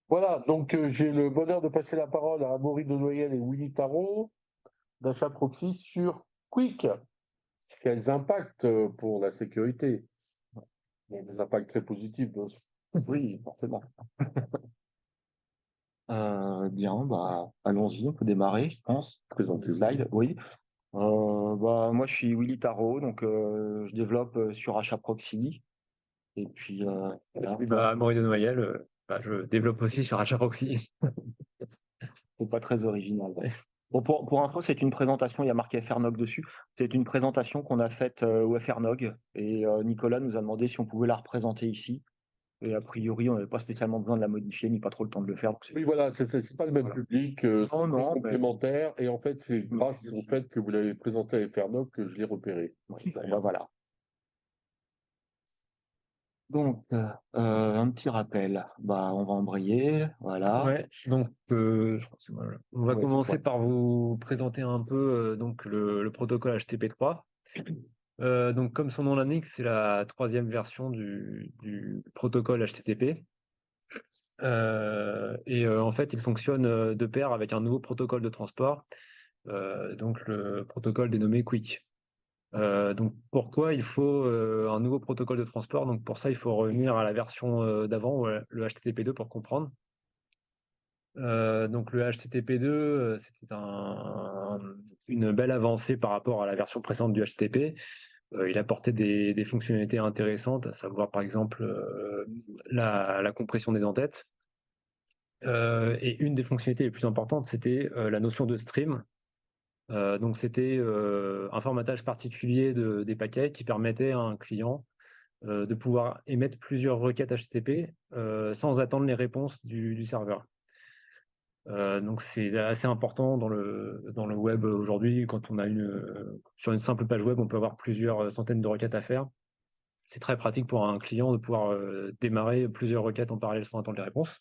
Voilà, donc j'ai le bonheur de passer la parole à Amaury de Noyel et Willy Tarot d'Achat Proxy sur Quick. Quels impacts pour la sécurité? Bon, des impacts très positifs, bien sûr. Oui, forcément. Bien, bah, allons-y, on peut démarrer, je pense. Présenter le slide, oui. Moi, je suis Willy Tarot, donc je développe sur Achat Proxy. Et puis, voilà, Oui, toi, Amaury de Noyel, je développe aussi sur Achat Proxy. c'est pas très original. Ouais. Bon, pour info, c'est une présentation, il y a marqué FRNOG dessus. C'est une présentation qu'on a faite au FRNOG et Nicolas nous a demandé si on pouvait la représenter ici. Et a priori, on n'avait pas spécialement besoin de la modifier, ni pas trop le temps de le faire. Donc Oui, voilà, c'est pas le même voilà. public, Non, c'est non, mais complémentaire, et en fait, c'est je me suis grâce au fait que vous l'avez présenté à FRNOC que je l'ai repéré. bon, bah, voilà. Donc, un petit rappel. Bah, on va embrayer. Voilà. Ouais, donc je crois que c'est moi, là. On va Ouais, c'est commencer toi. par vous présenter un peu donc le protocole HTTP3. Donc comme son nom l'indique, c'est la troisième version du protocole HTTP. En fait, il fonctionne de pair avec un nouveau protocole de transport, donc le protocole dénommé Quick. Donc pourquoi il faut un nouveau protocole de transport? Donc pour ça, il faut revenir à la version d'avant, le HTTP2 pour comprendre. Donc le HTTP2, c'était une belle avancée par rapport à la version précédente du HTTP. Il apportait des fonctionnalités intéressantes, à savoir par exemple la compression des entêtes. Et une des fonctionnalités les plus importantes, c'était la notion de stream. Donc c'était un formatage particulier des paquets qui permettait à un client de pouvoir émettre plusieurs requêtes HTTP sans attendre les réponses du serveur. Donc c'est assez important dans le web aujourd'hui. Quand on a sur une simple page web, on peut avoir plusieurs centaines de requêtes à faire. C'est très pratique pour un client de pouvoir démarrer plusieurs requêtes en parallèle sans attendre les réponses.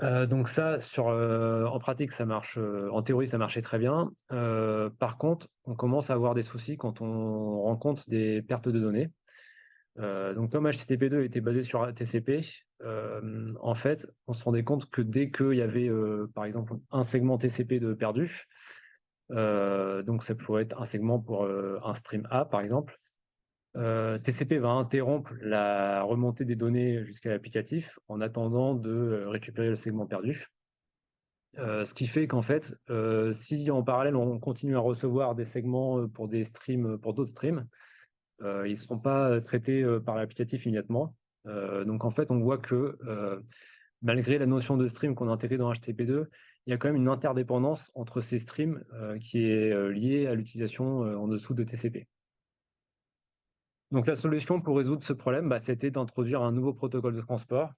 Donc ça, en pratique, ça marche. En théorie, ça marchait très bien. Par contre, on commence à avoir des soucis quand on rencontre des pertes de données. Donc comme HTTP2 était basé sur TCP, en fait, on se rendait compte que dès qu'il y avait, par exemple, un segment TCP de perdu, donc ça pourrait être un segment pour un stream A, par exemple, TCP va interrompre la remontée des données jusqu'à l'applicatif en attendant de récupérer le segment perdu. Ce qui fait qu'en fait, si en parallèle on continue à recevoir des segments pour des streams, pour d'autres streams, ils ne seront pas traités par l'applicatif immédiatement. Donc en fait, on voit que malgré la notion de stream qu'on a intégrée dans HTTP2, il y a quand même une interdépendance entre ces streams qui est liée à l'utilisation en dessous de TCP. Donc la solution pour résoudre ce problème, bah, c'était d'introduire un nouveau protocole de transport,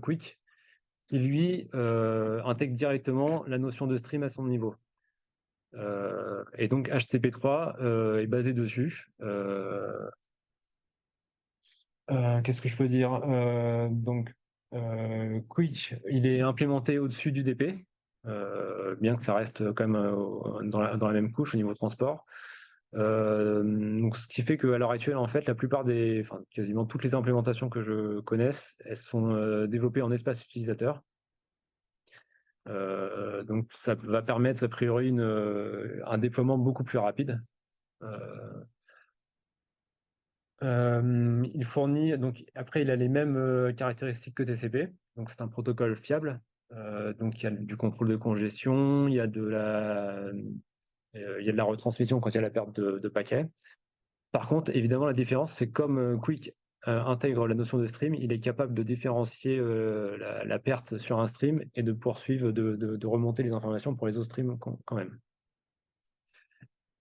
Quick, qui lui intègre directement la notion de stream à son niveau. Et donc HTTP3 est basé dessus. Qu'est-ce que je peux dire? Quick, il est implémenté au-dessus du DP, bien que ça reste quand même dans la même couche au niveau transport. Donc, ce qui fait qu'à l'heure actuelle, en fait, enfin, quasiment toutes les implémentations que je connaisse, elles sont développées en espace utilisateur. Donc, ça va permettre a priori un déploiement beaucoup plus rapide. Euh, il fournit, donc après, il a les mêmes caractéristiques que TCP. Donc, c'est un protocole fiable. Donc, il y a du contrôle de congestion, il y a de la retransmission quand il y a la perte de paquets. Par contre, évidemment, la différence, c'est comme Quick intègre la notion de stream, il est capable de différencier la perte sur un stream et de poursuivre, de remonter les informations pour les autres streams quand même.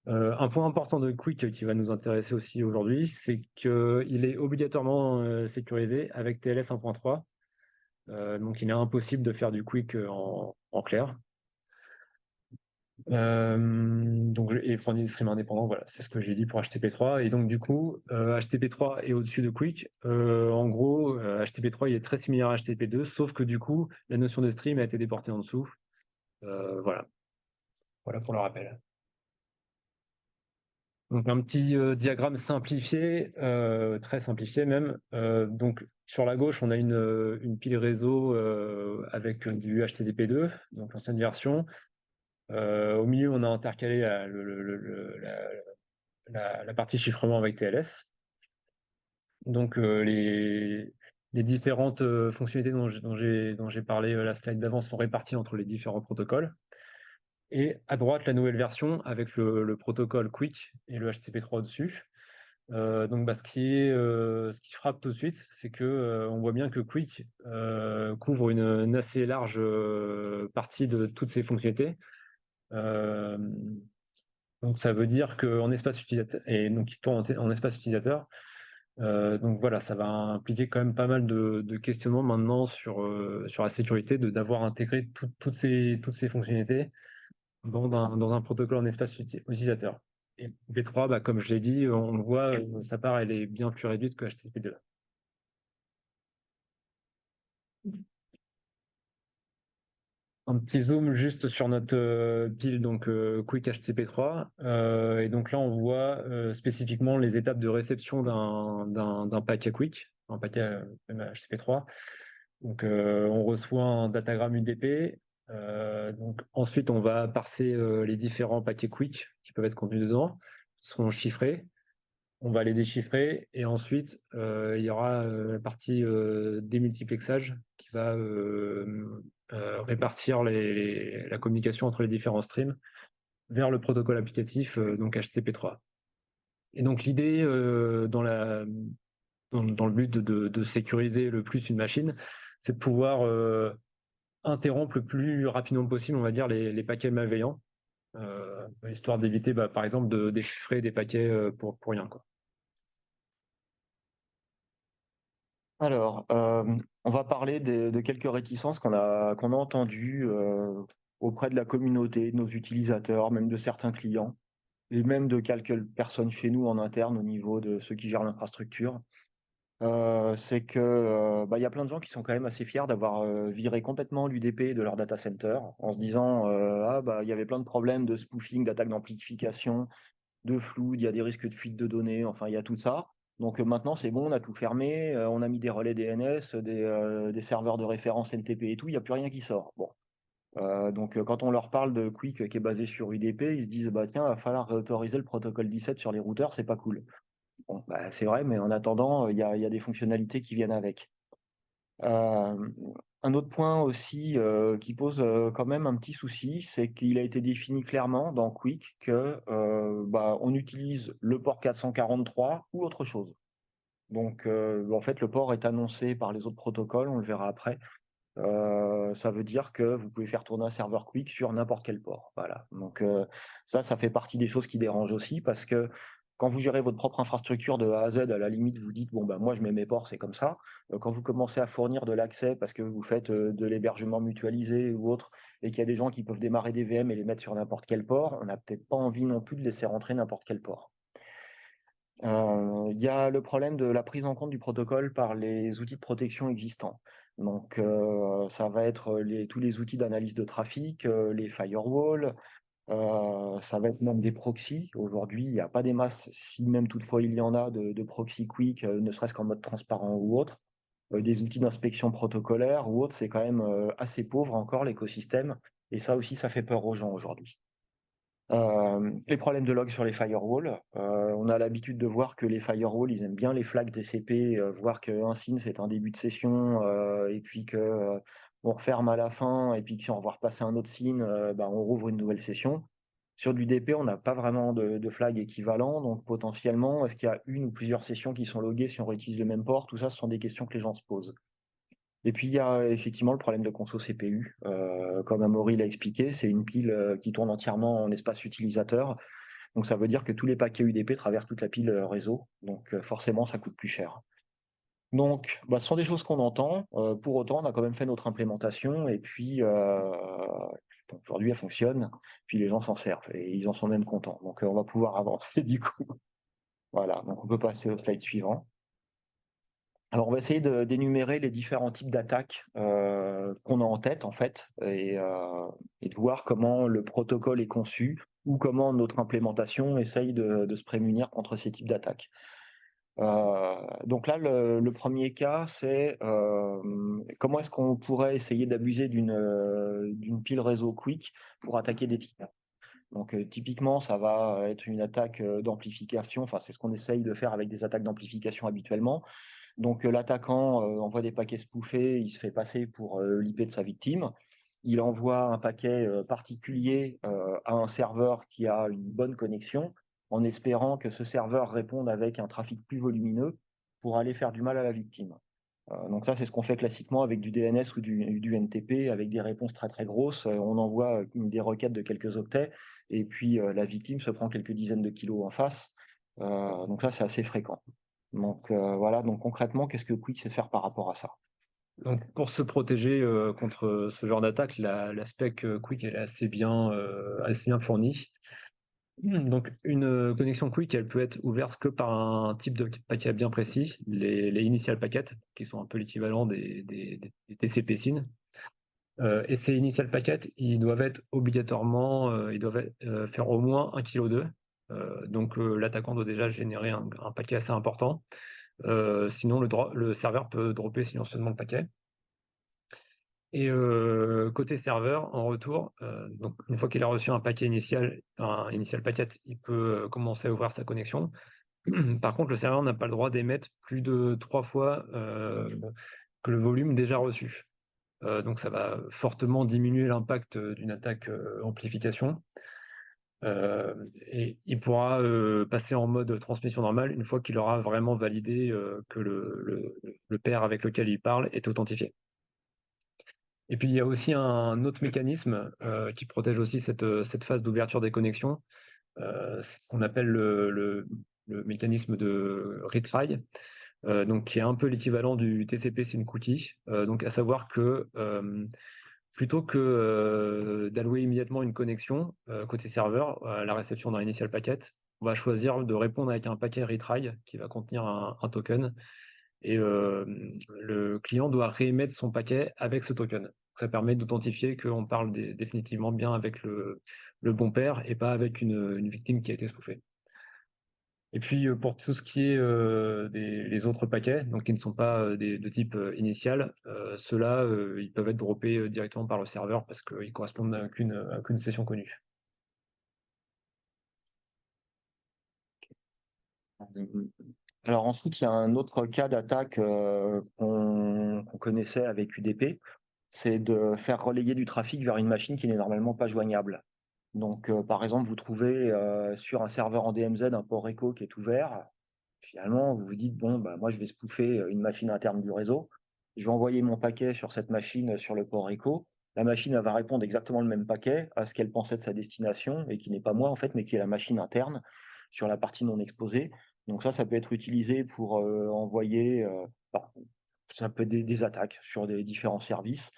Un point important de Quick qui va nous intéresser aussi aujourd'hui, c'est qu'il est obligatoirement sécurisé avec TLS 1.3. Donc, il est impossible de faire du Quick en clair. Donc, et fournit des streams indépendants, voilà, c'est ce que j'ai dit pour HTTP3. Et donc, du coup, HTTP3 est au-dessus de Quick. En gros, HTTP3 il est très similaire à HTTP2, sauf que du coup, la notion de stream a été déportée en dessous. Voilà. Voilà pour le rappel. Donc un petit diagramme simplifié, très simplifié même. Donc sur la gauche, on a une pile réseau avec du HTTP2, donc l'ancienne version. Au milieu, on a intercalé la partie chiffrement avec TLS. Donc les différentes fonctionnalités dont j'ai parlé la slide d'avant sont réparties entre les différents protocoles. Et à droite, la nouvelle version avec le protocole Quick et le HTTP3 au-dessus. Donc ce qui frappe tout de suite, c'est que on voit bien que Quick couvre une assez large partie de toutes ces fonctionnalités. Donc ça veut dire qu'en espace utilisateur, et donc il tourne en espace utilisateur. Donc voilà, ça va impliquer quand même pas mal de questionnements maintenant sur la sécurité, d'avoir intégré toutes ces fonctionnalités dans un protocole en espace utilisateur. Et P3, comme je l'ai dit, on le voit, sa part elle est bien plus réduite que HTTP2. Un petit zoom juste sur notre pile donc Quick HTTP3. Et donc là, on voit spécifiquement les étapes de réception d'un paquet Quick, un paquet HTTP3. Donc on reçoit un datagramme UDP. Donc ensuite, on va parser les différents paquets Quick qui peuvent être contenus dedans, qui seront chiffrés. On va les déchiffrer et ensuite il y aura la partie démultiplexage qui va répartir la communication entre les différents streams vers le protocole applicatif, donc HTTP3. Et donc l'idée dans le but de sécuriser le plus une machine, c'est de pouvoir interrompre le plus rapidement possible, on va dire, les paquets malveillants, histoire d'éviter, par exemple, de déchiffrer des paquets pour rien, quoi. Alors, on va parler de quelques réticences qu'on a entendues auprès de la communauté, de nos utilisateurs, même de certains clients, et même de quelques personnes chez nous en interne au niveau de ceux qui gèrent l'infrastructure. C'est que y a plein de gens qui sont quand même assez fiers d'avoir viré complètement l'UDP de leur data center en se disant il y avait plein de problèmes de spoofing, d'attaques d'amplification, de flou, il y a des risques de fuite de données, enfin il y a tout ça. Donc maintenant c'est bon, on a tout fermé, on a mis des relais DNS, des serveurs de référence NTP et tout, il n'y a plus rien qui sort. Bon. Donc quand on leur parle de Quick qui est basé sur UDP, ils se disent tiens, il va falloir réautoriser le protocole 17 sur les routeurs, c'est pas cool. Bon, c'est vrai, mais en attendant, il y a des fonctionnalités qui viennent avec. Un autre point aussi qui pose quand même un petit souci, c'est qu'il a été défini clairement dans Quick que on utilise le port 443 ou autre chose. Donc en fait, le port est annoncé par les autres protocoles, on le verra après. Ça veut dire que vous pouvez faire tourner un serveur Quick sur n'importe quel port. Voilà. Donc ça fait partie des choses qui dérangent aussi parce que quand vous gérez votre propre infrastructure de A à Z, à la limite, vous dites moi je mets mes ports, c'est comme ça. Quand vous commencez à fournir de l'accès parce que vous faites de l'hébergement mutualisé ou autre, et qu'il y a des gens qui peuvent démarrer des VM et les mettre sur n'importe quel port, on n'a peut-être pas envie non plus de laisser rentrer n'importe quel port. Il y a le problème de la prise en compte du protocole par les outils de protection existants. Donc, ça va être tous les outils d'analyse de trafic, les firewalls, ça va être même des proxys. Aujourd'hui, il n'y a pas des masses, si même toutefois il y en a, de proxy quick, ne serait-ce qu'en mode transparent ou autre. Des outils d'inspection protocolaire ou autre, c'est quand même assez pauvre encore l'écosystème. Et ça aussi, ça fait peur aux gens aujourd'hui. Les problèmes de log sur les firewalls. On a l'habitude de voir que les firewalls, ils aiment bien les flags TCP, voir qu'un SYN, c'est un début de session, et puis que on referme à la fin, et puis que si on va repasser un autre SYN, on rouvre une nouvelle session. Sur du DP, on n'a pas vraiment de flag équivalent, donc potentiellement, est-ce qu'il y a une ou plusieurs sessions qui sont loguées si on réutilise le même port? Tout ça, ce sont des questions que les gens se posent. Et puis, il y a effectivement le problème de conso CPU. Comme Amaury l'a expliqué, c'est une pile qui tourne entièrement en espace utilisateur. Donc, ça veut dire que tous les paquets UDP traversent toute la pile réseau. Donc, forcément, ça coûte plus cher. Donc, ce sont des choses qu'on entend. Pour autant, on a quand même fait notre implémentation. Et puis, aujourd'hui, elle fonctionne. Puis, les gens s'en servent. Et ils en sont même contents. Donc, on va pouvoir avancer du coup. Voilà. Donc, on peut passer au slide suivant. Alors, on va essayer d'énumérer les différents types d'attaques qu'on a en tête, en fait, et de voir comment le protocole est conçu, ou comment notre implémentation essaye de se prémunir contre ces types d'attaques. Donc là, le premier cas, c'est comment est-ce qu'on pourrait essayer d'abuser d'une pile réseau Quick pour attaquer des tiers. Donc typiquement, ça va être une attaque d'amplification, enfin c'est ce qu'on essaye de faire avec des attaques d'amplification habituellement. Donc l'attaquant envoie des paquets spoofés, il se fait passer pour l'IP de sa victime. Il envoie un paquet particulier à un serveur qui a une bonne connexion, en espérant que ce serveur réponde avec un trafic plus volumineux pour aller faire du mal à la victime. Donc ça, c'est ce qu'on fait classiquement avec du DNS ou du NTP, avec des réponses très très grosses. On envoie des requêtes de quelques octets, et puis la victime se prend quelques dizaines de kilos en face. Donc ça, c'est assez fréquent. Donc voilà, donc concrètement, qu'est-ce que Quick sait faire par rapport à ça? Donc, pour se protéger contre ce genre d'attaque, la spec Quick elle est assez bien fournie. Donc, une connexion Quick, elle peut être ouverte que par un type de paquet bien précis, les initial packets, qui sont un peu l'équivalent des TCP SYN. Et ces initial packets, ils doivent être obligatoirement, faire au moins 1,2 kg. Donc, l'attaquant doit déjà générer un paquet assez important. Sinon, le serveur peut dropper silencieusement le paquet. Et côté serveur, en retour, donc une fois qu'il a reçu un paquet initial, un initial packet, il peut commencer à ouvrir sa connexion. Par contre, le serveur n'a pas le droit d'émettre plus de 3 fois que le volume déjà reçu. Donc ça va fortement diminuer l'impact d'une attaque amplification. Et il pourra passer en mode transmission normale une fois qu'il aura vraiment validé que le pair avec lequel il parle est authentifié. Et puis il y a aussi un autre mécanisme qui protège aussi cette phase d'ouverture des connexions, ce qu'on appelle le mécanisme de retry, donc qui est un peu l'équivalent du TCP SYN cookie. Donc à savoir que plutôt que d'allouer immédiatement une connexion côté serveur à la réception d'un initial packet, on va choisir de répondre avec un paquet retry qui va contenir un token. Et le client doit réémettre son paquet avec ce token. Ça permet d'authentifier qu'on parle définitivement bien avec le bon pair et pas avec une victime qui a été spoofée. Et puis pour tout ce qui est les autres paquets, donc qui ne sont pas de type initial, ceux-là, ils peuvent être droppés directement par le serveur parce qu'ils correspondent à qu'une session connue. Alors ensuite, il y a un autre cas d'attaque qu'on connaissait avec UDP, c'est de faire relayer du trafic vers une machine qui n'est normalement pas joignable. Donc par exemple, vous trouvez sur un serveur en DMZ un port echo qui est ouvert. Finalement, vous vous dites, bon, bah, moi je vais spoofer une machine interne du réseau, je vais envoyer mon paquet sur cette machine sur le port echo. La machine elle va répondre exactement le même paquet à ce qu'elle pensait de sa destination, et qui n'est pas moi en fait, mais qui est la machine interne sur la partie non exposée. Donc ça peut être utilisé pour envoyer, ça peut être des attaques sur des différents services.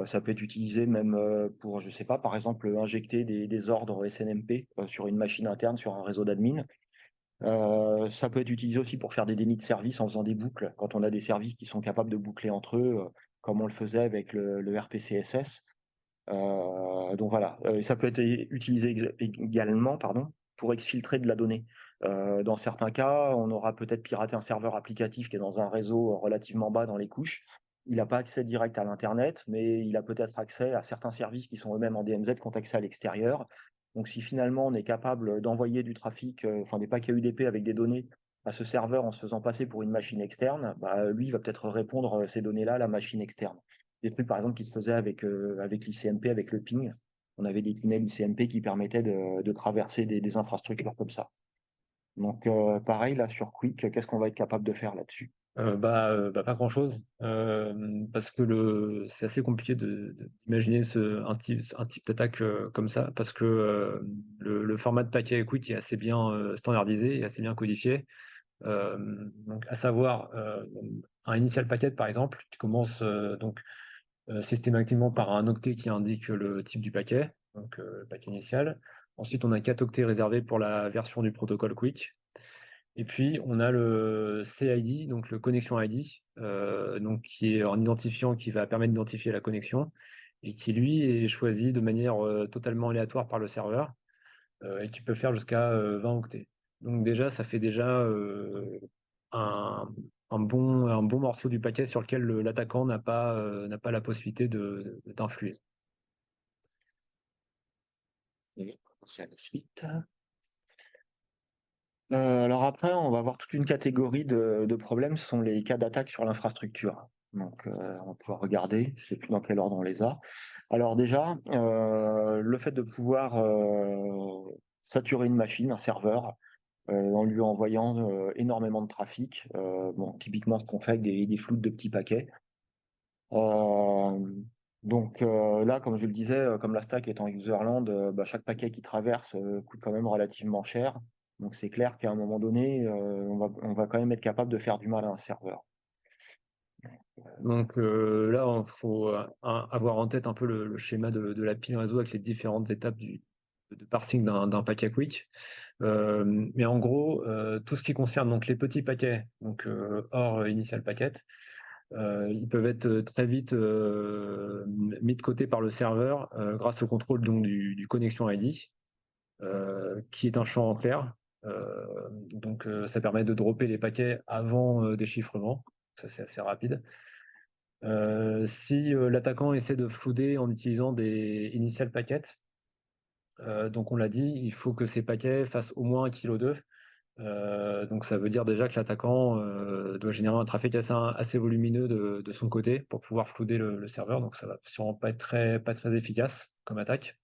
Ça peut être utilisé même pour, je sais pas, par exemple, injecter des ordres SNMP sur une machine interne, sur un réseau d'admin. Ça peut être utilisé aussi pour faire des dénis de service en faisant des boucles, quand on a des services qui sont capables de boucler entre eux, comme on le faisait avec le RPCSS. Donc voilà, ça peut être utilisé également pour exfiltrer de la donnée. Dans certains cas, on aura peut-être piraté un serveur applicatif qui est dans un réseau relativement bas dans les couches. Il n'a pas accès direct à l'Internet, mais il a peut-être accès à certains services qui sont eux-mêmes en DMZ, qui ont accès à l'extérieur. Donc si finalement on est capable d'envoyer du trafic, enfin des paquets UDP avec des données à ce serveur en se faisant passer pour une machine externe, bah, lui il va peut-être répondre ces données-là à la machine externe. Des trucs par exemple qui se faisaient avec l'ICMP, avec le ping. On avait des tunnels ICMP qui permettaient de traverser des infrastructures comme ça. Donc pareil là sur Quick, qu'est-ce qu'on va être capable de faire là-dessus? Pas grand-chose, parce que c'est assez compliqué d'imaginer un type d'attaque comme ça, parce que le format de paquet Quick est assez bien standardisé et assez bien codifié. Donc, à savoir, un initial packet, par exemple, qui commence systématiquement par un octet qui indique le type du paquet, donc le paquet initial. Ensuite, on a 4 octets réservés pour la version du protocole Quick. Et puis, on a le CID, donc le connection ID, donc qui est un identifiant qui va permettre d'identifier la connexion et qui, lui, est choisi de manière totalement aléatoire par le serveur. et tu peux faire jusqu'à 20 octets. Donc déjà, ça fait déjà un, un bon morceau du paquet sur lequel l'attaquant n'a pas la possibilité d'influer. Et c'est à la suite. Alors après, on va avoir toute une catégorie de problèmes, ce sont les cas d'attaque sur l'infrastructure. Donc, on peut regarder, je ne sais plus dans quel ordre on les a. Alors déjà, le fait de pouvoir saturer une machine, un serveur, en lui envoyant énormément de trafic, bon, typiquement ce qu'on fait avec des flux de petits paquets. Donc là, comme je le disais, comme la stack est en userland, chaque paquet qui traverse coûte quand même relativement cher. Donc c'est clair qu'à un moment donné, on va quand même être capable de faire du mal à un serveur. Donc là, il faut avoir en tête un peu le schéma de la pile réseau avec les différentes étapes de parsing d'un paquet quick. Mais en gros, tout ce qui concerne donc les petits paquets, donc hors initial packet, ils peuvent être très vite mis de côté par le serveur grâce au contrôle donc, du connection ID, qui est un champ en clair. Donc ça permet de dropper les paquets avant déchiffrement. Ça, c'est assez rapide. Si l'attaquant essaie de flouder en utilisant des initial packets, donc on l'a dit, il faut que ces paquets fassent au moins 1,2 kg. Donc ça veut dire déjà que l'attaquant doit générer un trafic assez volumineux de son côté pour pouvoir flouder le serveur. Donc ça va sûrement pas être pas très efficace comme attaque.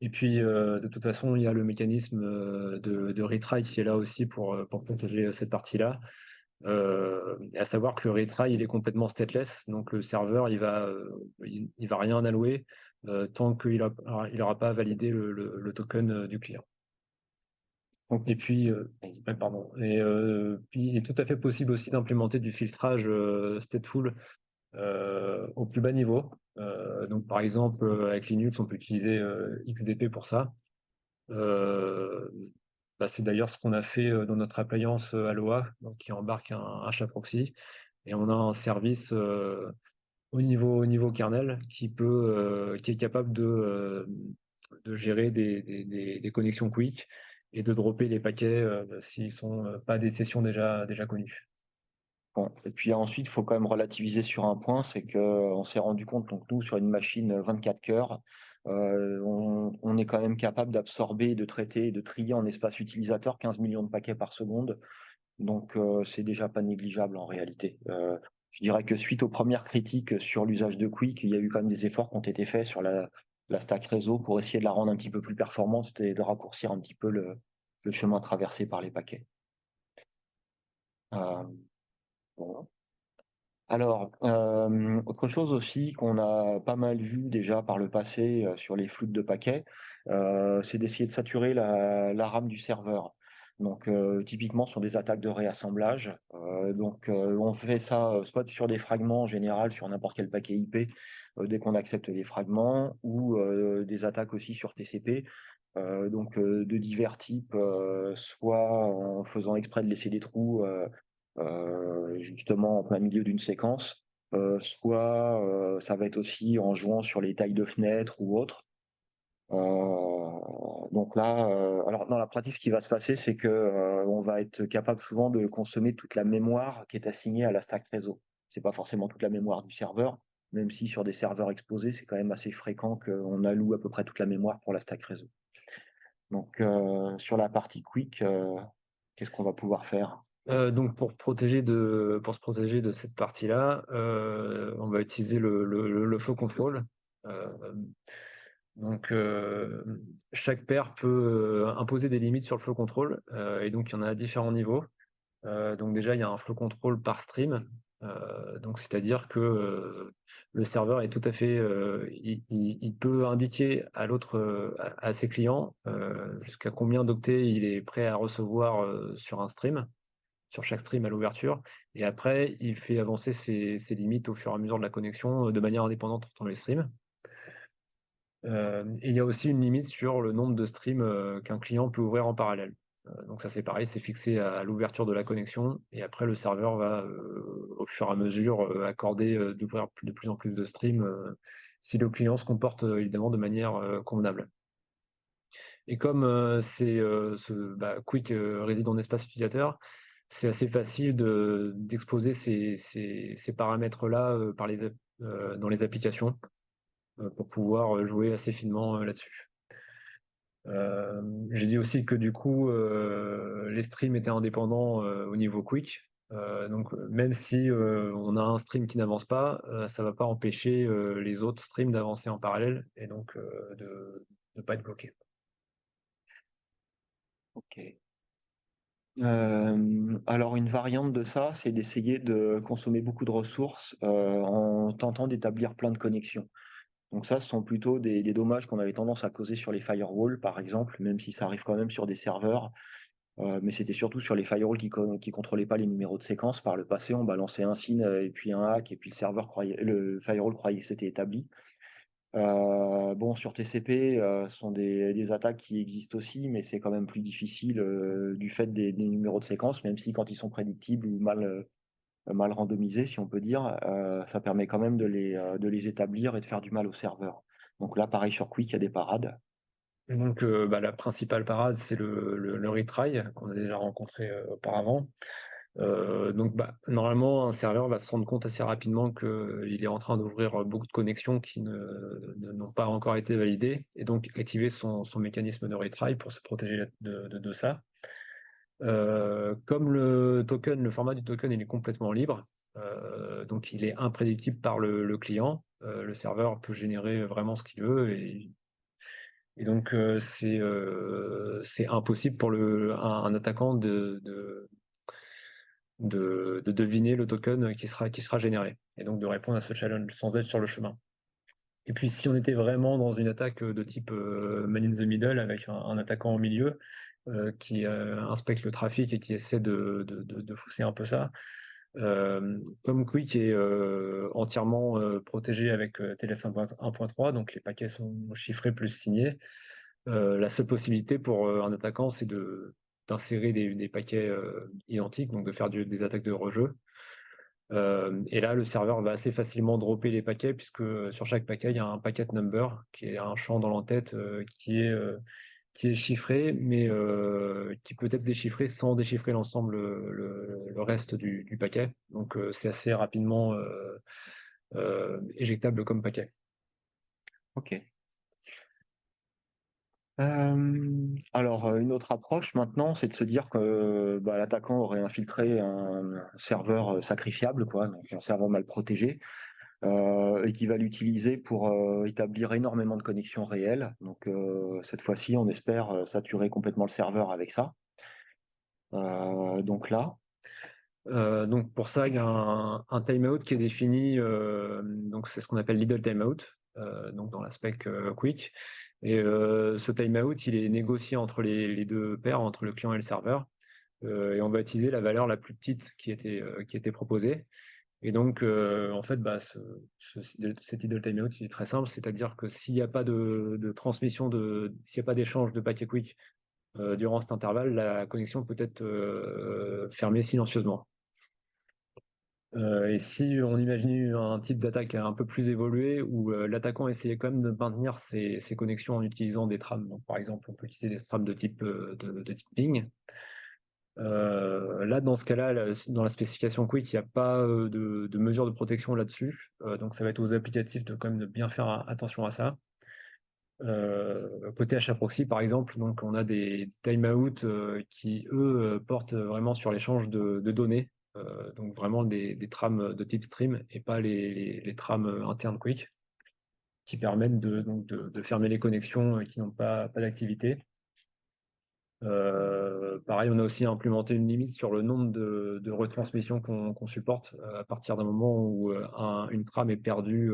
Et puis de toute façon, il y a le mécanisme de retry qui est là aussi pour protéger cette partie-là. À savoir que le retry il est complètement stateless, donc le serveur il va rien allouer tant qu'il n'aura pas validé le token du client. Et puis, pardon. Et puis il est tout à fait possible aussi d'implémenter du filtrage stateful au plus bas niveau. Donc par exemple avec Linux on peut utiliser XDP pour ça. C'est d'ailleurs ce qu'on a fait dans notre appliance Aloha, donc qui embarque un HAProxy. Et on a un service au niveau kernel qui est capable de gérer des connexions quick et de dropper les paquets s'ils sont pas des sessions déjà connues. Bon. Et puis ensuite, il faut quand même relativiser sur un point, c'est qu'on s'est rendu compte, donc nous, sur une machine 24 cœurs, on est quand même capable d'absorber, de traiter, de trier en espace utilisateur 15 millions de paquets par seconde. Donc c'est déjà pas négligeable en réalité. Je dirais que suite aux premières critiques sur l'usage de Quick, il y a eu quand même des efforts qui ont été faits sur la stack réseau pour essayer de la rendre un petit peu plus performante et de raccourcir un petit peu le chemin traversé par les paquets. Bon. Alors, autre chose aussi qu'on a pas mal vu déjà par le passé sur les flux de paquets, c'est d'essayer de saturer la RAM du serveur. Donc, typiquement sur des attaques de réassemblage. On fait ça soit sur des fragments en général, sur n'importe quel paquet IP, dès qu'on accepte les fragments, ou des attaques aussi sur TCP. De divers types, soit en faisant exprès de laisser des trous justement en plein milieu d'une séquence, soit ça va être aussi en jouant sur les tailles de fenêtres ou autres. Donc là, alors dans la pratique, ce qui va se passer, c'est que on va être capable souvent de consommer toute la mémoire qui est assignée à la stack réseau. C'est pas forcément toute la mémoire du serveur, même si sur des serveurs exposés, c'est quand même assez fréquent qu'on alloue à peu près toute la mémoire pour la stack réseau. Donc sur la partie quick, qu'est-ce qu'on va pouvoir faire? Donc pour se protéger de cette partie-là, on va utiliser le flow control. Donc chaque paire peut imposer des limites sur le flow control, et donc il y en a à différents niveaux. Donc déjà il y a un flow control par stream, donc c'est-à-dire que le serveur est tout à fait, il peut indiquer à l'autre, à ses clients, jusqu'à combien d'octets il est prêt à recevoir sur un stream, sur chaque stream à l'ouverture, et après il fait avancer ses limites au fur et à mesure de la connexion de manière indépendante dans les streams. Et il y a aussi une limite sur le nombre de streams qu'un client peut ouvrir en parallèle. Donc ça c'est pareil, c'est fixé à l'ouverture de la connexion, et après le serveur va au fur et à mesure accorder d'ouvrir de plus en plus de streams si le client se comporte évidemment de manière convenable. Et comme Quick réside en espace utilisateur, c'est assez facile d'exposer ces paramètres-là dans les applications pour pouvoir jouer assez finement là-dessus. J'ai dit aussi que du coup, les streams étaient indépendants au niveau Quick. Donc même si on a un stream qui n'avance pas, ça va pas empêcher les autres streams d'avancer en parallèle et donc de ne pas être bloqué. Ok. Alors une variante de ça, c'est d'essayer de consommer beaucoup de ressources en tentant d'établir plein de connexions. Donc ça, ce sont plutôt des dommages qu'on avait tendance à causer sur les firewalls, par exemple, même si ça arrive quand même sur des serveurs. Mais c'était surtout sur les firewalls qui contrôlaient pas les numéros de séquence. Par le passé, on balançait un SYN et puis un hack, et puis le firewall croyait que c'était établi. Bon, sur TCP, ce sont des attaques qui existent aussi, mais c'est quand même plus difficile du fait des numéros de séquence, même si quand ils sont prédictibles ou mal randomisés, si on peut dire, ça permet quand même de les établir et de faire du mal au serveur. Donc là, pareil sur Quick, il y a des parades. Et donc la principale parade, c'est le retry qu'on a déjà rencontré auparavant. Donc normalement, un serveur va se rendre compte assez rapidement qu'il est en train d'ouvrir beaucoup de connexions qui n'ont pas encore été validées, et donc activer son mécanisme de retry pour se protéger de ça. Comme le format du token il est complètement libre, donc il est imprédictible par le client, le serveur peut générer vraiment ce qu'il veut, et donc c'est impossible pour un attaquant de deviner le token qui sera généré, et donc de répondre à ce challenge sans être sur le chemin. Et puis si on était vraiment dans une attaque de type man in the middle, avec un attaquant au milieu qui inspecte le trafic et qui essaie de fausser un peu ça, comme Quick est entièrement protégé avec TLS 1.3, donc les paquets sont chiffrés plus signés, la seule possibilité pour un attaquant, c'est d'insérer des paquets identiques, donc de faire des attaques de rejeu. Et là, le serveur va assez facilement dropper les paquets, puisque sur chaque paquet, il y a un packet number, qui est un champ dans l'entête qui est chiffré, mais qui peut être déchiffré sans déchiffrer l'ensemble, le reste du paquet. Donc c'est assez rapidement éjectable comme paquet. Ok. Alors, une autre approche maintenant, c'est de se dire que l'attaquant aurait infiltré un serveur sacrifiable, quoi, donc un serveur mal protégé, et qui va l'utiliser pour établir énormément de connexions réelles. Donc cette fois-ci, on espère saturer complètement le serveur avec ça. Donc là, Donc pour ça, il y a un timeout qui est défini, donc c'est ce qu'on appelle l'idle timeout, donc dans l'aspect Quick. Et ce timeout, il est négocié entre les deux paires, entre le client et le serveur. Et on va utiliser la valeur la plus petite qui était proposée. Et donc, en fait, cet idle timeout, il est très simple, c'est-à-dire que s'il n'y a pas de transmission, s'il n'y a pas d'échange de paquets Quick durant cet intervalle, la connexion peut être fermée silencieusement. Et si on imagine un type d'attaque un peu plus évolué, où l'attaquant essayait quand même de maintenir ses connexions en utilisant des trames, donc par exemple on peut utiliser des trames de type ping. Là, dans ce cas-là, dans la spécification Quick, il n'y a pas de mesure de protection là-dessus, donc ça va être aux applicatifs de quand même de bien faire attention à ça. Côté HAProxy, par exemple, donc on a des timeouts qui eux portent vraiment sur l'échange de données, donc vraiment des trames de type stream et pas les trames internes Quick, qui permettent de fermer les connexions qui n'ont pas d'activité. Pareil, on a aussi implémenté une limite sur le nombre de retransmissions qu'on supporte à partir d'un moment où une trame est perdue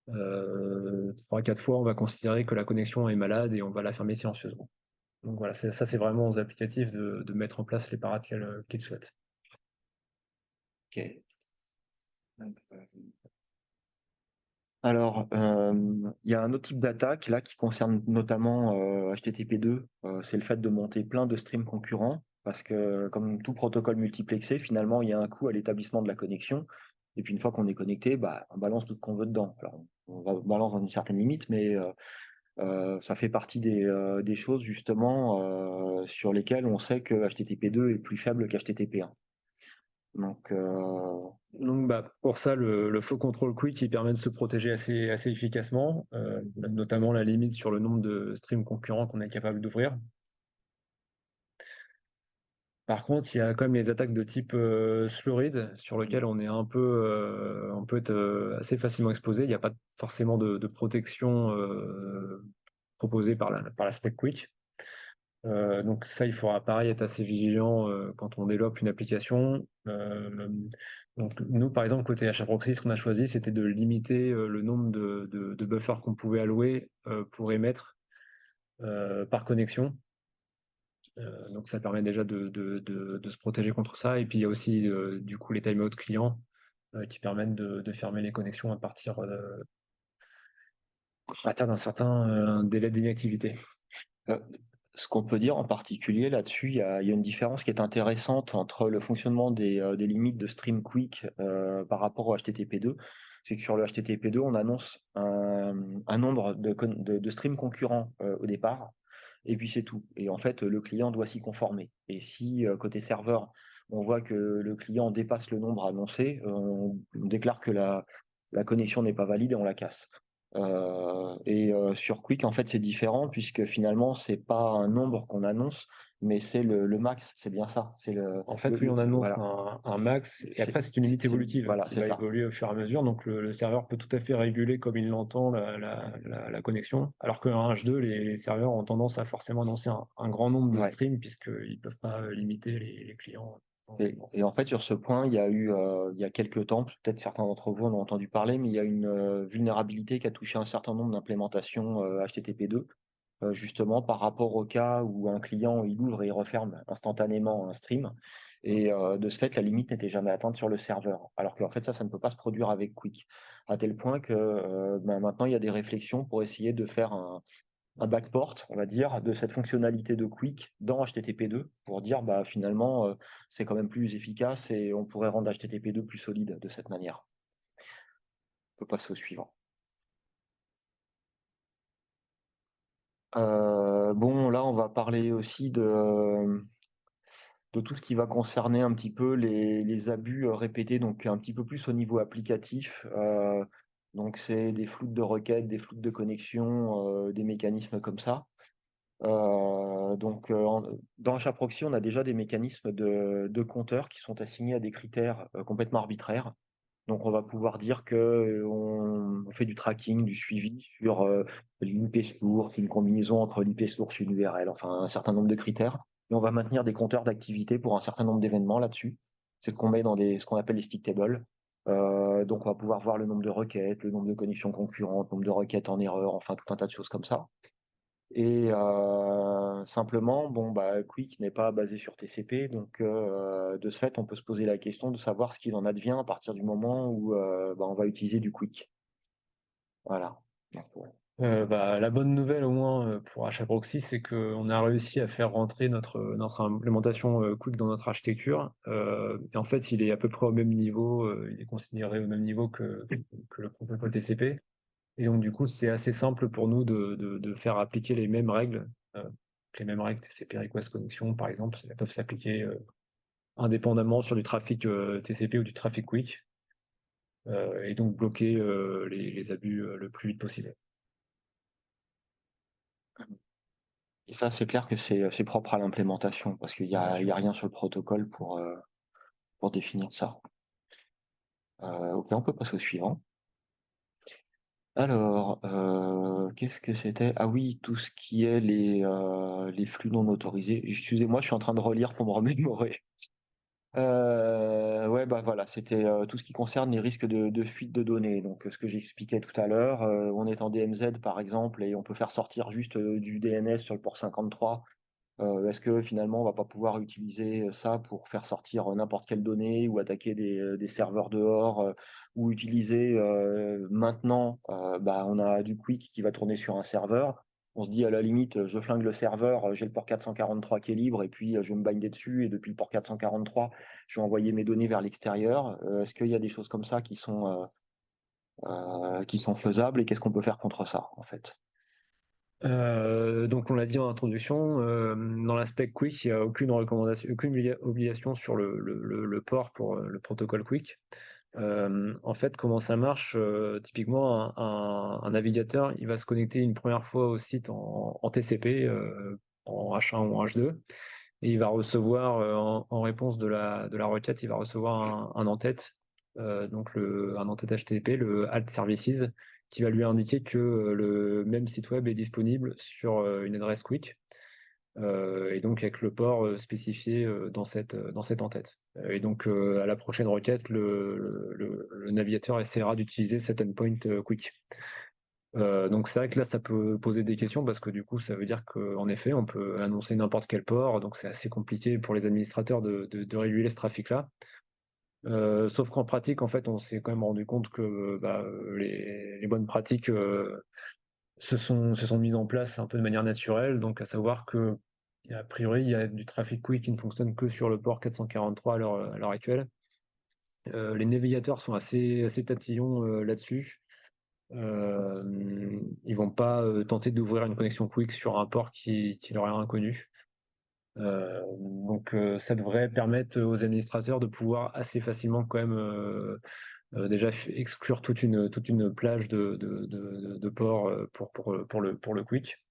3-4 fois, on va considérer que la connexion est malade et on va la fermer silencieusement. Donc voilà, ça c'est vraiment aux applicatifs de mettre en place les parades qu'ils souhaitent. ok. Alors, il y a un autre type d'attaque là qui concerne notamment HTTP2, c'est le fait de monter plein de streams concurrents, parce que comme tout protocole multiplexé, finalement, il y a un coût à l'établissement de la connexion, et puis une fois qu'on est connecté, on balance tout ce qu'on veut dedans. Alors, on balance dans une certaine limite, mais Ça fait partie des choses justement sur lesquelles on sait que HTTP2 est plus faible qu'HTTP1. Donc, pour ça, le flow control quick il permet de se protéger assez efficacement, notamment la limite sur le nombre de streams concurrents qu'on est capable d'ouvrir. Par contre, il y a quand même les attaques de type slow read sur lequel on est on peut être assez facilement exposé. Il n'y a pas forcément de protection proposée par l'aspect quick. Donc ça, il faudra pareil être assez vigilant quand on développe une application. Donc nous, par exemple, côté HAProxy, ce qu'on a choisi, c'était de limiter le nombre de buffers qu'on pouvait allouer pour émettre par connexion. Donc ça permet déjà de se protéger contre ça. Et puis il y a aussi du coup les timeouts clients qui permettent de fermer les connexions à partir d'un certain délai d'inactivité. Ce qu'on peut dire en particulier là-dessus, il y a une différence qui est intéressante entre le fonctionnement des limites de stream quick par rapport au HTTP2. C'est que sur le HTTP2, on annonce un nombre de streams concurrents au départ, et puis c'est tout. Et en fait, le client doit s'y conformer. Et si côté serveur, on voit que le client dépasse le nombre annoncé, on déclare que la connexion n'est pas valide et on la casse. Sur Quick, en fait, c'est différent puisque finalement, c'est pas un nombre qu'on annonce, mais c'est le max. C'est bien ça. En fait, oui, on annonce voilà. un max et après, c'est une limite évolutive voilà, qui va évoluer au fur et à mesure. Donc, le serveur peut tout à fait réguler comme il l'entend la connexion. Alors qu'un H2, les serveurs ont tendance à forcément annoncer un grand nombre de streams puisqu'ils ne peuvent pas limiter les clients. Et en fait, sur ce point, il y a eu, il y a quelques temps, peut-être certains d'entre vous en ont entendu parler, mais il y a une vulnérabilité qui a touché un certain nombre d'implémentations HTTP2, justement par rapport au cas où un client il ouvre et il referme instantanément un stream. Et de ce fait, la limite n'était jamais atteinte sur le serveur. Alors qu'en fait, ça ne peut pas se produire avec Quick. À tel point que maintenant, il y a des réflexions pour essayer de faire un backport, on va dire, de cette fonctionnalité de Quick dans HTTP2 pour dire bah finalement c'est quand même plus efficace et on pourrait rendre HTTP2 plus solide de cette manière. On peut passer au suivant. Bon, là on va parler aussi de tout ce qui va concerner un petit peu les abus répétés, donc un petit peu plus au niveau applicatif. Donc c'est des floutes de requêtes, des floutes de connexion, des mécanismes comme ça. Dans HAProxy, on a déjà des mécanismes de compteurs qui sont assignés à des critères complètement arbitraires. Donc, on va pouvoir dire que on fait du tracking, du suivi sur l'IP source, une combinaison entre l'IP source et une URL, enfin un certain nombre de critères. Et on va maintenir des compteurs d'activité pour un certain nombre d'événements là-dessus. C'est ce qu'on met dans ce qu'on appelle les stick tables. Donc, on va pouvoir voir le nombre de requêtes, le nombre de connexions concurrentes, le nombre de requêtes en erreur, enfin tout un tas de choses comme ça. Et simplement, bon, bah, Quick n'est pas basé sur TCP, donc de ce fait, on peut se poser la question de savoir ce qu'il en advient à partir du moment où bah, on va utiliser du Quick. Voilà. La bonne nouvelle au moins pour HAProxy, c'est qu'on a réussi à faire rentrer notre implémentation Quick dans notre architecture. Et en fait, il est à peu près au même niveau, il est considéré au même niveau que le protocole TCP. Et donc, du coup, c'est assez simple pour nous de faire appliquer les mêmes règles. Les mêmes règles TCP Request Connection, par exemple, elles peuvent s'appliquer indépendamment sur du trafic TCP ou du trafic Quick. Et donc, bloquer les abus le plus vite possible. Et ça, c'est clair que c'est propre à l'implémentation, parce qu'il y a rien sur le protocole pour définir ça. Ok, on peut passer au suivant. Alors, qu'est-ce que c'était? Ah oui, tout ce qui est les flux non autorisés. Excusez-moi, je suis en train de relire pour me remémorer. Ouais, bah voilà, c'était tout ce qui concerne les risques de fuite de données. Donc, ce que j'expliquais tout à l'heure, on est en DMZ par exemple et on peut faire sortir juste du DNS sur le port 53. Est-ce que finalement on va pas pouvoir utiliser ça pour faire sortir n'importe quelle donnée ou attaquer des serveurs dehors ou utiliser maintenant bah, on a du Quick qui va tourner sur un serveur. On se dit à la limite je flingue le serveur, j'ai le port 443 qui est libre et puis je vais me binder dessus et depuis le port 443 je vais envoyer mes données vers l'extérieur. Est-ce qu'il y a des choses comme ça qui sont faisables et qu'est-ce qu'on peut faire contre ça en fait? Donc on l'a dit en introduction, dans l'aspect Quick, il n'y a aucune recommandation, aucune obligation sur le port pour le protocole Quick. En fait, comment ça marche? Typiquement, un navigateur, il va se connecter une première fois au site en TCP, en H1 ou en H2, et il va recevoir, en réponse de la requête, il va recevoir un en-tête, donc un en-tête HTTP, le HALT Services, qui va lui indiquer que le même site web est disponible sur une adresse quick, et donc avec le port spécifié dans cette en-tête. Et donc à la prochaine requête, le navigateur essaiera d'utiliser cet endpoint quick. Donc c'est vrai que là ça peut poser des questions parce que du coup ça veut dire qu'en effet on peut annoncer n'importe quel port, donc c'est assez compliqué pour les administrateurs de réguler ce trafic-là. Sauf qu'en pratique, en fait, on s'est quand même rendu compte que les bonnes pratiques se sont mises en place un peu de manière naturelle, donc à savoir que a priori il y a du trafic quick qui ne fonctionne que sur le port 443 à l'heure actuelle. Les navigateurs sont assez tatillons là-dessus. Ils vont pas tenter d'ouvrir une connexion quick sur un port qui leur est inconnu. Donc ça devrait permettre aux administrateurs de pouvoir assez facilement quand même déjà exclure toute une plage de ports pour le quick.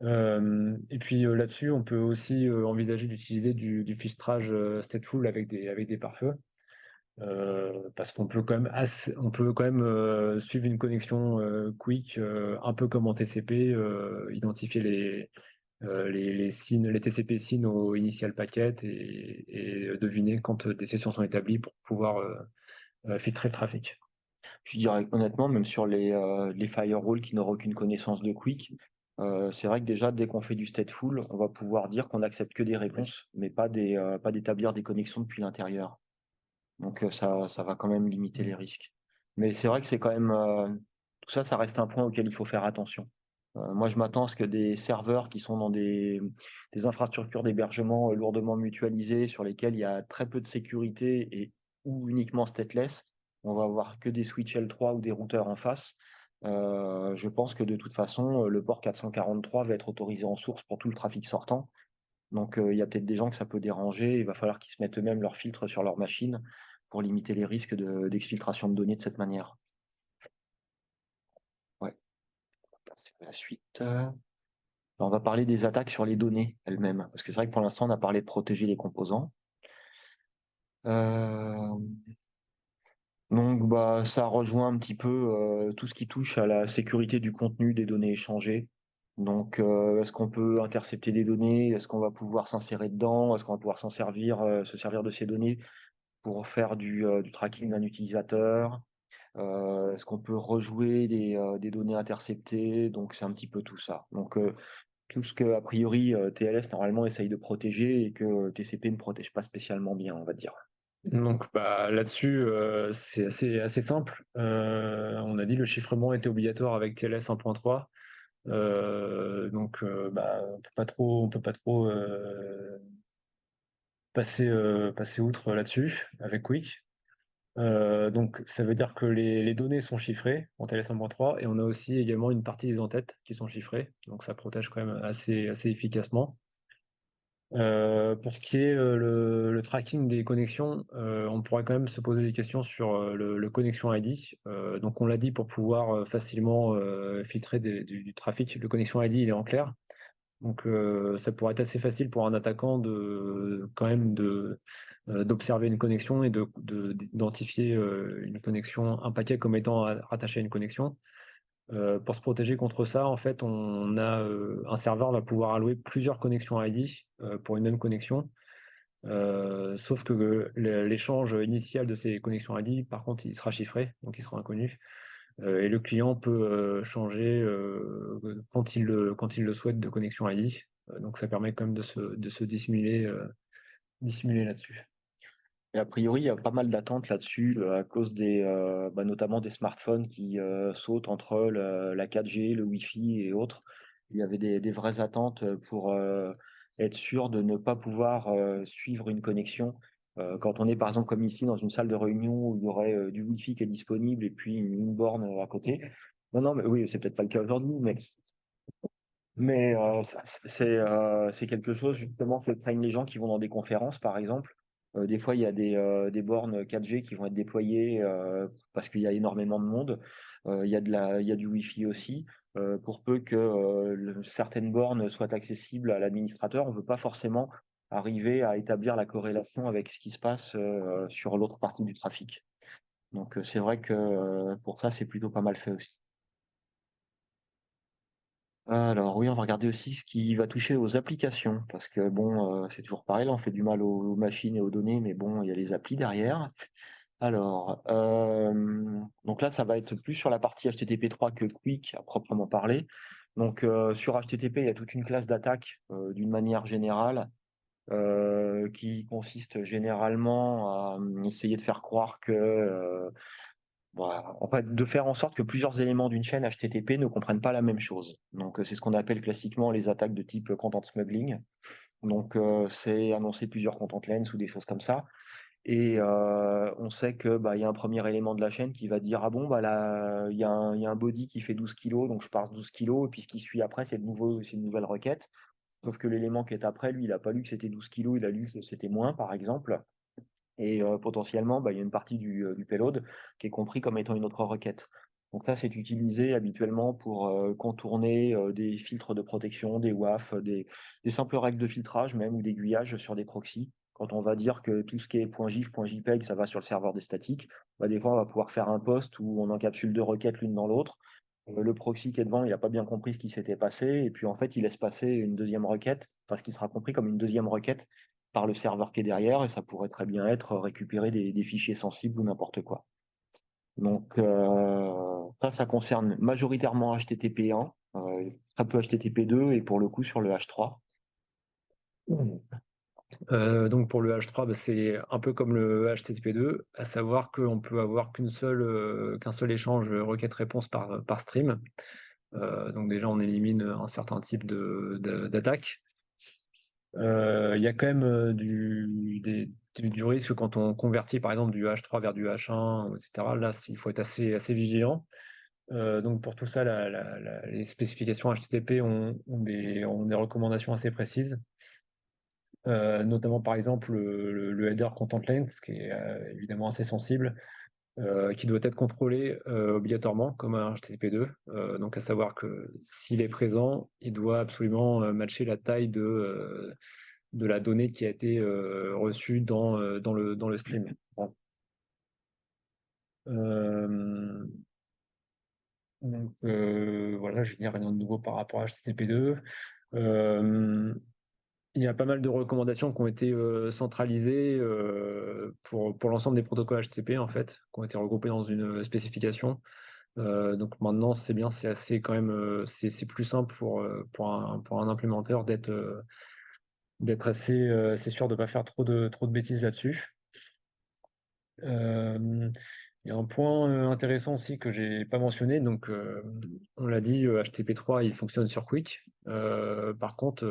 Et puis là-dessus, on peut aussi envisager d'utiliser du filtrage stateful avec des pare-feux. Parce qu'on peut quand même suivre une connexion quick un peu comme en TCP, identifier les signes, les TCP signes au initial packet et deviner quand des sessions sont établies pour pouvoir filtrer le trafic. Je dirais honnêtement, même sur les firewalls qui n'auront aucune connaissance de Quick, c'est vrai que déjà, dès qu'on fait du stateful, on va pouvoir dire qu'on n'accepte que des réponses, mais pas d'établir des connexions depuis l'intérieur. Donc ça va quand même limiter les risques. Mais c'est vrai que c'est quand même tout ça, ça reste un point auquel il faut faire attention. Moi, je m'attends à ce que des serveurs qui sont dans des infrastructures d'hébergement lourdement mutualisées, sur lesquelles il y a très peu de sécurité et ou uniquement stateless, on va avoir que des switch L3 ou des routeurs en face. Je pense que de toute façon, le port 443 va être autorisé en source pour tout le trafic sortant. Donc, il y a peut-être des gens que ça peut déranger. Il va falloir qu'ils se mettent eux-mêmes leurs filtres sur leur machine pour limiter les risques d'exfiltration de données de cette manière. Ouais. C'est la suite. On va parler des attaques sur les données elles-mêmes. Parce que c'est vrai que pour l'instant, on a parlé de protéger les composants. Donc, ça rejoint un petit peu tout ce qui touche à la sécurité du contenu des données échangées. Donc, est-ce qu'on peut intercepter des données? Est-ce qu'on va pouvoir s'insérer dedans? Est-ce qu'on va pouvoir se servir de ces données pour faire du tracking d'un utilisateur? Est-ce qu'on peut rejouer des données interceptées? Donc, c'est un petit peu tout ça. Donc, tout ce que, a priori, TLS normalement essaye de protéger et que TCP ne protège pas spécialement bien, on va dire. Donc là-dessus, c'est assez simple. On a dit le chiffrement était obligatoire avec TLS 1.3. On peut pas trop passer outre là-dessus avec Quick. Donc ça veut dire que les données sont chiffrées en TLS 1.3 et on a aussi également une partie des entêtes qui sont chiffrées. Donc ça protège quand même assez efficacement. Pour ce qui est le tracking des connexions, on pourrait quand même se poser des questions sur le connexion ID. Donc on l'a dit pour pouvoir facilement filtrer du trafic. Le connexion ID il est en clair. Donc ça pourrait être assez facile pour un attaquant d'observer une connexion et d'identifier une connexion, un paquet comme étant rattaché à une connexion. Pour se protéger contre ça, en fait, on a un serveur va pouvoir allouer plusieurs connexions ID pour une même connexion. Sauf que l'échange initial de ces connexions ID, par contre, il sera chiffré, donc il sera inconnu. Et le client peut changer quand il le souhaite de connexion ID. Donc ça permet quand même de se dissimuler là-dessus. Et a priori, il y a pas mal d'attentes là-dessus à cause notamment des smartphones qui sautent entre la 4G, le Wi-Fi et autres. Il y avait des vraies attentes pour être sûr de ne pas pouvoir suivre une connexion. Quand on est par exemple comme ici dans une salle de réunion où il y aurait du Wi-Fi qui est disponible et puis une borne à côté. Non, mais oui, c'est peut-être pas le cas aujourd'hui, mais Mais c'est quelque chose justement que craignent les gens qui vont dans des conférences, par exemple. Des fois, il y a des bornes 4G qui vont être déployées parce qu'il y a énormément de monde. Il y a du Wi-Fi aussi. Pour peu que certaines bornes soient accessibles à l'administrateur, on ne veut pas forcément arriver à établir la corrélation avec ce qui se passe sur l'autre partie du trafic. Donc c'est vrai que pour ça, c'est plutôt pas mal fait aussi. Alors oui, on va regarder aussi ce qui va toucher aux applications, parce que bon, c'est toujours pareil, là, on fait du mal aux machines et aux données, mais bon, il y a les applis derrière. Alors, donc là, ça va être plus sur la partie HTTP3 que Quick à proprement parler. Donc sur HTTP, il y a toute une classe d'attaque d'une manière générale qui consiste généralement à essayer de faire croire que voilà. En fait, de faire en sorte que plusieurs éléments d'une chaîne HTTP ne comprennent pas la même chose. Donc, c'est ce qu'on appelle classiquement les attaques de type content smuggling. Donc, c'est annoncer plusieurs content lens ou des choses comme ça. Et on sait que il y a un premier élément de la chaîne qui va dire ah bon bah là il y a un body qui fait 12 kilos donc je parse 12 kilos et puis ce qui suit après c'est une nouvelle requête. Sauf que l'élément qui est après lui il a pas lu que c'était 12 kilos, il a lu que c'était moins par exemple. Et potentiellement, il y a une partie du payload qui est compris comme étant une autre requête. Donc ça, c'est utilisé habituellement pour contourner des filtres de protection, des WAF, des simples règles de filtrage même ou d'aiguillage sur des proxys. Quand on va dire que tout ce qui est .gif, .jpeg, ça va sur le serveur des statiques, des fois, on va pouvoir faire un post où on encapsule deux requêtes l'une dans l'autre. Le proxy qui est devant, il n'a pas bien compris ce qui s'était passé, et puis en fait, il laisse passer une deuxième requête, enfin ce qui sera compris comme une deuxième requête par le serveur qui est derrière, et ça pourrait très bien être récupérer des fichiers sensibles ou n'importe quoi. Donc ça concerne majoritairement HTTP1, très peu HTTP2 et pour le coup sur le H3. Donc pour le H3, c'est un peu comme le HTTP2, à savoir qu'on peut avoir qu'un seul échange requête-réponse par stream. Donc déjà, on élimine un certain type d'attaque. Il y a quand même du risque quand on convertit par exemple du H3 vers du H1, etc. Là, il faut être assez vigilant. Donc pour tout ça, les spécifications HTTP ont des recommandations assez précises. Notamment par exemple le header content length, qui est évidemment assez sensible, qui doit être contrôlé obligatoirement comme un HTTP2. Donc à savoir que s'il est présent, il doit absolument matcher la taille de la donnée qui a été reçue dans le stream. Bon. Donc voilà, je n'ai rien de nouveau par rapport à HTTP2. Il y a pas mal de recommandations qui ont été centralisées pour l'ensemble des protocoles HTTP en fait, qui ont été regroupés dans une spécification. Donc maintenant c'est bien, c'est assez quand même, c'est plus simple pour un implémenteur d'être assez sûr de ne pas faire trop de bêtises là-dessus. Il y a un point intéressant aussi que j'ai pas mentionné, donc on l'a dit, HTTP3 il fonctionne sur Quick. Par contre,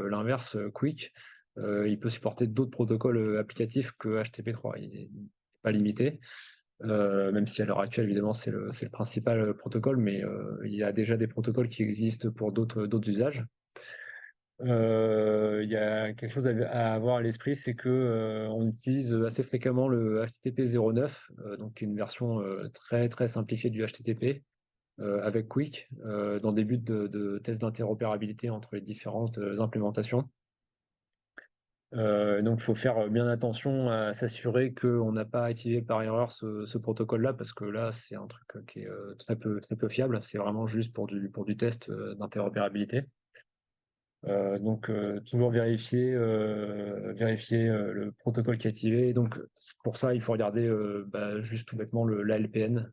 l'inverse, Quick, il peut supporter d'autres protocoles applicatifs que HTTP3. Il n'est pas limité, même si à l'heure actuelle, évidemment, c'est le principal protocole, mais il y a déjà des protocoles qui existent pour d'autres usages. Il y a quelque chose à avoir à l'esprit, c'est que on utilise assez fréquemment le HTTP 09, donc une version très très simplifiée du HTTP avec Quick, dans des buts de tests d'interopérabilité entre les différentes implémentations. Donc il faut faire bien attention à s'assurer qu'on n'a pas activé par erreur ce protocole-là, parce que là c'est un truc qui est très peu fiable. C'est vraiment juste pour du test d'interopérabilité. Donc toujours vérifier le protocole qui est activé. Donc pour ça, il faut regarder juste tout bêtement l'ALPN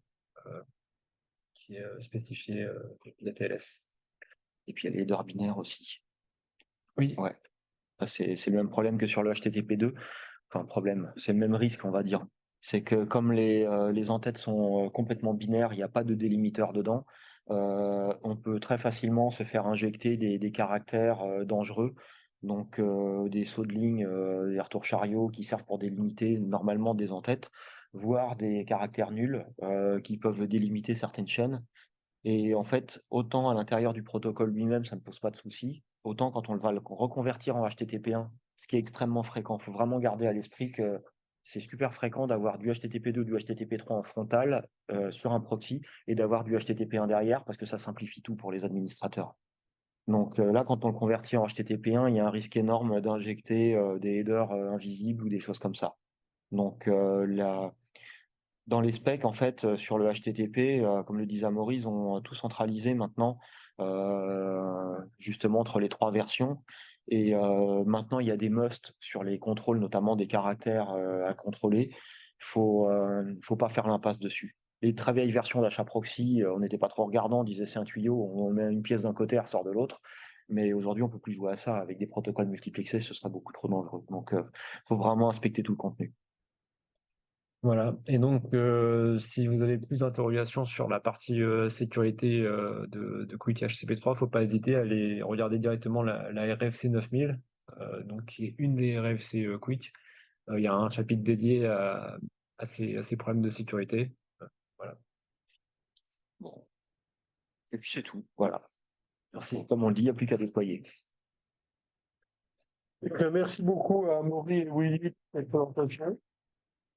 qui est spécifié la TLS. Et puis il y a les headers binaires aussi. Oui. Ouais. C'est le même problème que sur le HTTP2. Enfin, problème, c'est le même risque, on va dire. C'est que comme les entêtes sont complètement binaires, il n'y a pas de délimiteur dedans, on peut très facilement se faire injecter des caractères dangereux, donc des sauts de ligne, des retours chariots qui servent pour délimiter normalement des entêtes, voire des caractères nuls qui peuvent délimiter certaines chaînes. Et en fait, autant à l'intérieur du protocole lui-même, ça ne pose pas de souci, autant quand on va le reconvertir en HTTP1, ce qui est extrêmement fréquent. Il faut vraiment garder à l'esprit que c'est super fréquent d'avoir du HTTP2, du HTTP3 en frontal sur un proxy et d'avoir du HTTP1 derrière parce que ça simplifie tout pour les administrateurs. Donc là, quand on le convertit en HTTP1, il y a un risque énorme d'injecter des headers invisibles ou des choses comme ça. Donc dans les specs, en fait, sur le HTTP, comme le disait Amaury, ils ont tout centralisé maintenant, justement entre les 3 versions. Et maintenant, il y a des musts sur les contrôles, notamment des caractères à contrôler. Faut pas faire l'impasse dessus. Les très vieilles versions d'achat proxy, on n'était pas trop regardant, on disait c'est un tuyau, on met une pièce d'un côté, elle ressort de l'autre. Mais aujourd'hui, on peut plus jouer à ça. Avec des protocoles multiplexés, ce sera beaucoup trop dangereux. Donc, faut vraiment inspecter tout le contenu. Voilà. Et donc, si vous avez plus d'interrogations sur la partie sécurité de Quick HTTP3, faut pas hésiter à aller regarder directement la RFC 9000, donc qui est une des RFC Quick. Il y a un chapitre dédié à ces problèmes de sécurité. Voilà. Bon. Et puis c'est tout. Voilà. Merci. Comme on le dit, il n'y a plus qu'à déployer. Merci beaucoup à Amaury et Willy pour cette présentation.